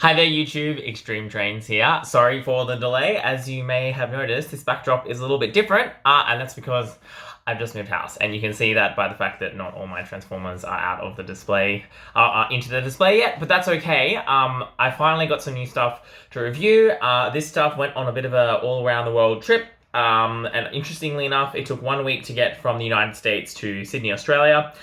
Hi there YouTube, Extreme Trains here. Sorry for the delay. As you may have noticed, this backdrop is a little bit different, and that's because I've just moved house. And you can see that by the fact that not all my Transformers are out of the display, into the display yet, but that's okay. I finally got some new stuff to review. This stuff went on a bit of a all around the world trip. And interestingly enough, it took 1 week to get from the United States to Sydney, Australia.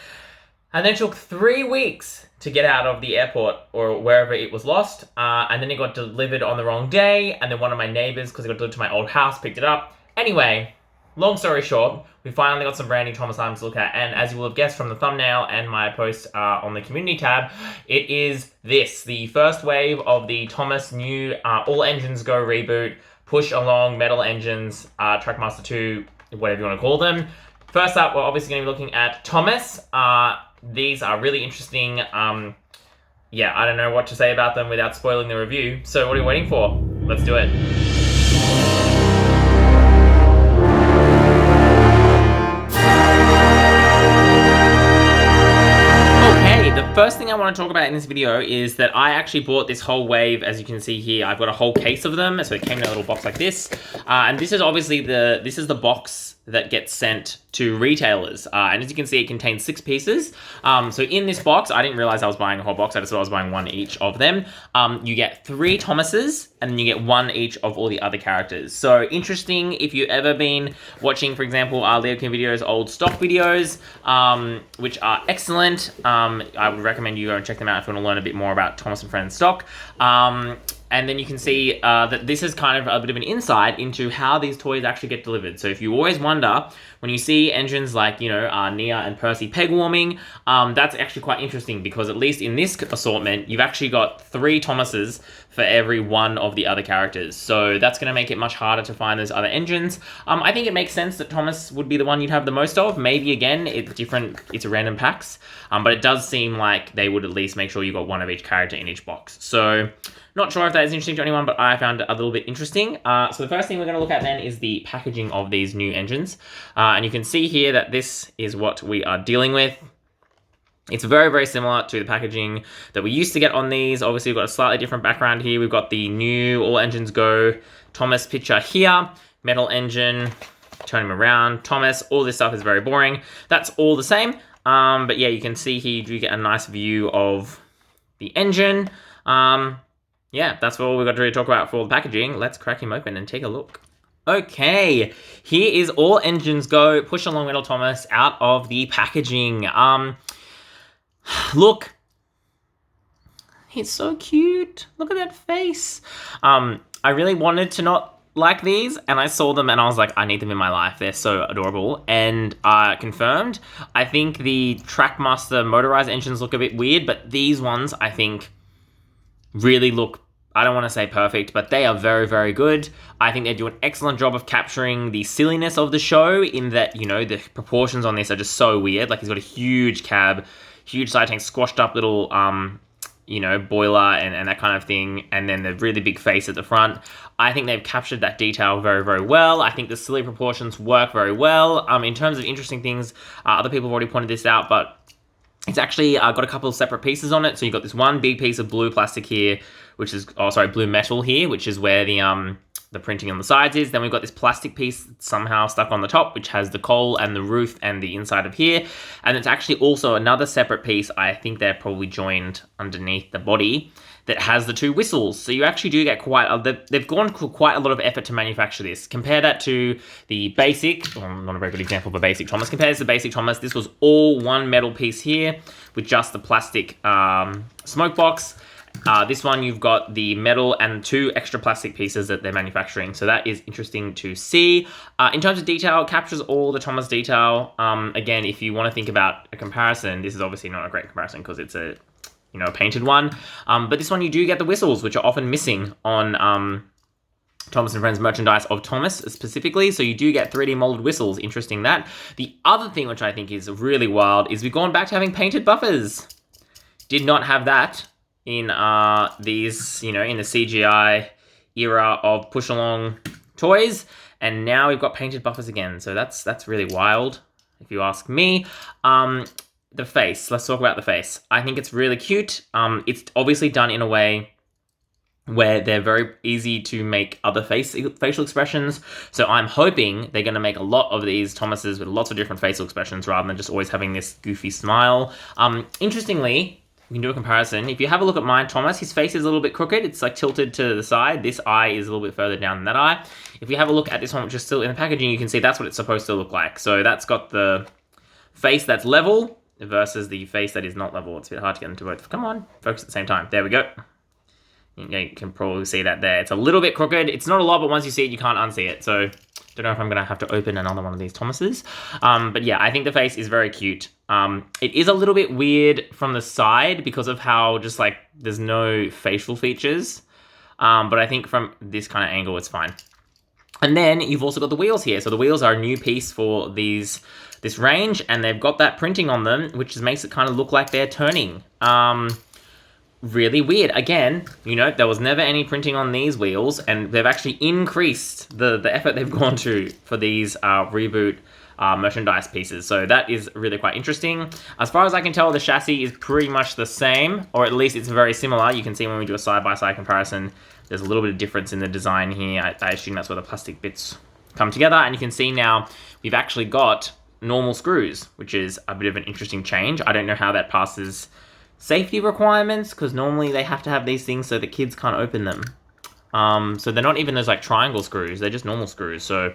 And then it took 3 weeks to get out of the airport or wherever it was lost. And then it got delivered on the wrong day. And then one of my neighbors, because it got delivered to my old house, picked it up. Anyway, long story short, we finally got some brand new Thomas items to look at. And as you will have guessed from the thumbnail and my post on the community tab, it is this, the first wave of the Thomas new all engines go reboot, push along metal engines, Trackmaster 2, whatever you want to call them. First up, we're obviously going to be looking at Thomas. These are really interesting. Yeah, I don't know what to say about them without spoiling the review. So what are you waiting for? Let's do it. Okay, the first thing I want to talk about in this video is that I actually bought this whole wave. As you can see here, I've got a whole case of them. So it came in a little box like this. And this is obviously the box that gets sent to retailers. And as you can see, it contains 6 pieces. So in this box, I didn't realize I was buying a whole box. I just thought I was buying one each of them. You get 3 Thomases, and then you get 1 each of all the other characters. So interesting if you've ever been watching, for example, Leokin videos, old stock videos, which are excellent. I would recommend you go and check them out if you want to learn a bit more about Thomas and Friends stock. And then you can see that this is kind of a bit of an insight into how these toys actually get delivered. So if you always wonder, when you see engines like, Nia and Percy peg warming, that's actually quite interesting because at least in this assortment, you've actually got 3 Thomases for every one of the other characters. So that's going to make it much harder to find those other engines. I think it makes sense that Thomas would be the one you'd have the most of. Maybe, again, it's a random packs. But it does seem like they would at least make sure you got one of each character in each box. So not sure if that is interesting to anyone, but I found it a little bit interesting. So the first thing we're going to look at then is the packaging of these new engines. And you can see here that this is what we are dealing with. It's very, very similar to the packaging that we used to get on these. Obviously, we've got a slightly different background here. We've got the new all engines go Thomas picture here, metal engine, turn him around, Thomas. All this stuff is very boring. That's all the same. But yeah, you can see here you do get a nice view of the engine. Yeah, that's all we've got to talk about for the packaging. Let's crack him open and take a look. Okay, here is all engines go push along metal Thomas out of the packaging. Look, he's so cute. Look at that face. I really wanted to not like these, and I saw them and I was like, I need them in my life. They're so adorable. And confirmed, I think the Trackmaster motorized engines look a bit weird, but these ones I think really look, I don't want to say perfect, but they are very, very good. I think they do an excellent job of capturing the silliness of the show in that, the proportions on this are just so weird. Like he's got a huge cab, huge side tank, squashed up little, boiler and that kind of thing. And then the really big face at the front. I think they've captured that detail very, very well. I think the silly proportions work very well. In terms of interesting things, other people have already pointed this out, but it's actually got a couple of separate pieces on it. So you've got this one big piece of blue plastic here, which is, blue metal here, which is where the printing on the sides is. Then we've got this plastic piece that's somehow stuck on the top, which has the coal and the roof and the inside of here. And it's actually also another separate piece, I think they're probably joined underneath the body, that has the 2 whistles. So you actually do get they've gone quite a lot of effort to manufacture this. Compare that to the basic, not a very good example of a basic Thomas. Compare this to basic Thomas. This was all one metal piece here with just the plastic smoke box. This one, you've got the metal and 2 extra plastic pieces that they're manufacturing. So that is interesting to see. In terms of detail, it captures all the Thomas detail. Again, if you want to think about a comparison, this is obviously not a great comparison because it's a painted one. But this one, you do get the whistles, which are often missing on Thomas and Friends merchandise of Thomas specifically. So you do get 3D molded whistles. Interesting that. The other thing, which I think is really wild, is we've gone back to having painted buffers. Did not have that in these, in the CGI era of push along toys. And now we've got painted buffers again. So that's really wild, if you ask me. The face. Let's talk about the face. I think it's really cute. It's obviously done in a way where they're very easy to make other facial expressions. So I'm hoping they're going to make a lot of these Thomases with lots of different facial expressions rather than just always having this goofy smile. Interestingly, we can do a comparison. If you have a look at mine, Thomas, his face is a little bit crooked. It's like tilted to the side. This eye is a little bit further down than that eye. If you have a look at this one, which is still in the packaging, you can see that's what it's supposed to look like. So that's got the face that's level versus the face that is not level. It's a bit hard to get them to both. Come on, focus at the same time. There we go. You can probably see that there. It's a little bit crooked. It's not a lot, but once you see it, you can't unsee it. So don't know if I'm going to have to open another one of these Thomases. But yeah, I think the face is very cute. It is a little bit weird from the side because of how just like there's no facial features. But I think from this kind of angle, it's fine. And then you've also got the wheels here. So the wheels are a new piece for this range, and they've got that printing on them, which makes it kind of look like they're turning. Really weird. Again, you know, there was never any printing on these wheels, and they've actually increased the effort they've gone to for these reboot merchandise pieces. So that is really quite interesting. As far as I can tell, the chassis is pretty much the same, or at least it's very similar. You can see when we do a side-by-side comparison, there's a little bit of difference in the design here. I assume that's where the plastic bits come together, and you can see now we've actually got normal screws, which is a bit of an interesting change. I don't know how that passes safety requirements, because normally they have to have these things so the kids can't open them. So they're not even those like triangle screws, they're just normal screws. So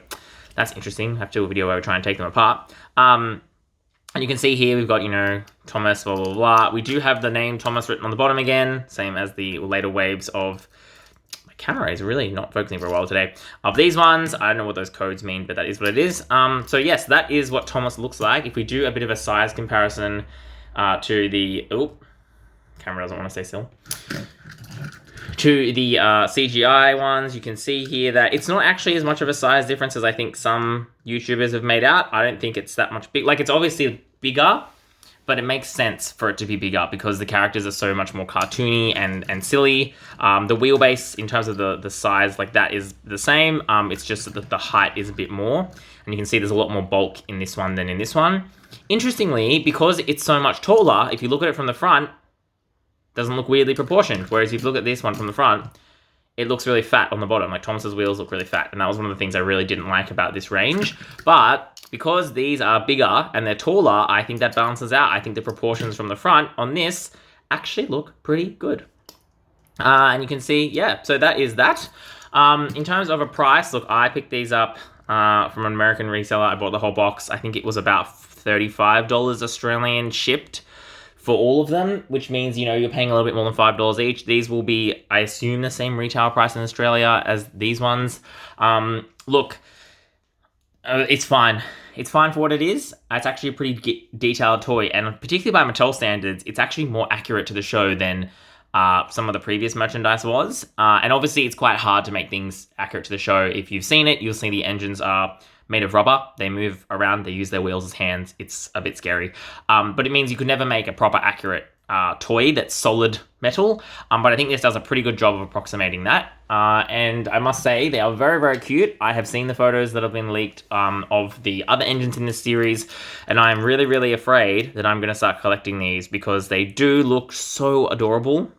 that's interesting. I have to do a video where we try and take them apart. And you can see here we've got, you know, Thomas, blah, blah, blah. We do have the name Thomas written on the bottom again, same as the later waves of... My camera is really not focusing very well today. Of these ones, I don't know what those codes mean, but that is what it is. So yes, that is what Thomas looks like. If we do a bit of a size comparison to the... Oh, camera doesn't want to stay still. To the CGI ones, you can see here that it's not actually as much of a size difference as I think some YouTubers have made out. I don't think it's that much big. Like, it's obviously bigger, but it makes sense for it to be bigger because the characters are so much more cartoony and silly. The wheelbase, in terms of the size, like that is the same. It's just that the height is a bit more. And you can see there's a lot more bulk in this one than in this one. Interestingly, because it's so much taller, if you look at it from the front, doesn't look weirdly proportioned. Whereas if you look at this one from the front, it looks really fat on the bottom. Like Thomas's wheels look really fat. And that was one of the things I really didn't like about this range. But because these are bigger and they're taller, I think that balances out. I think the proportions from the front on this actually look pretty good. And you can see, yeah, so that is that. In terms of a price, look, I picked these up from an American reseller. I bought the whole box. I think it was about $35 Australian shipped for all of them, which means, you know, you're paying a little bit more than $5 each. These will be, I assume, the same retail price in Australia as these ones. Look, it's fine. It's fine for what it is. It's actually a pretty detailed toy, and particularly by Mattel standards, it's actually more accurate to the show than some of the previous merchandise was. And obviously, it's quite hard to make things accurate to the show. If you've seen it, you'll see the engines are made of rubber. They move around. They use their wheels as hands. It's a bit scary. But it means you could never make a proper accurate toy that's solid metal. But I think this does a pretty good job of approximating that. And I must say, they are very, very cute. I have seen the photos that have been leaked of the other engines in this series. And I'm really, really afraid that I'm going to start collecting these because they do look so adorable.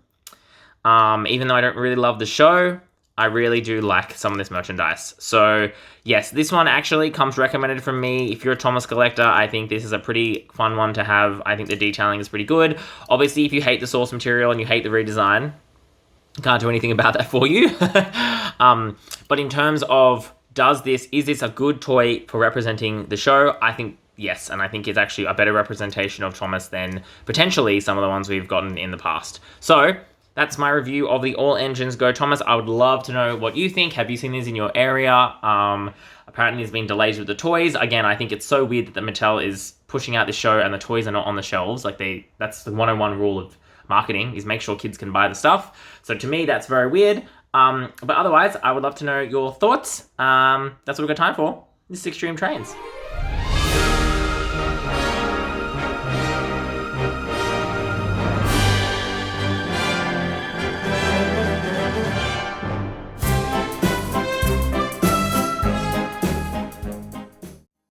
Even though I don't really love the show, I really do like some of this merchandise. So yes, this one actually comes recommended from me. If you're a Thomas collector, I think this is a pretty fun one to have. I think the detailing is pretty good. Obviously, if you hate the source material and you hate the redesign, I can't do anything about that for you. But in terms of is this a good toy for representing the show? I think yes, and I think it's actually a better representation of Thomas than potentially some of the ones we've gotten in the past. So that's my review of the All Engines Go Thomas. I would love to know what you think. Have you seen these in your area? Apparently there's been delays with the toys. Again, I think it's so weird that the Mattel is pushing out the show and the toys are not on the shelves. Like that's the 101 rule of marketing, is make sure kids can buy the stuff. So to me, that's very weird. But otherwise, I would love to know your thoughts. That's what we've got time for. This is Extreme Trains.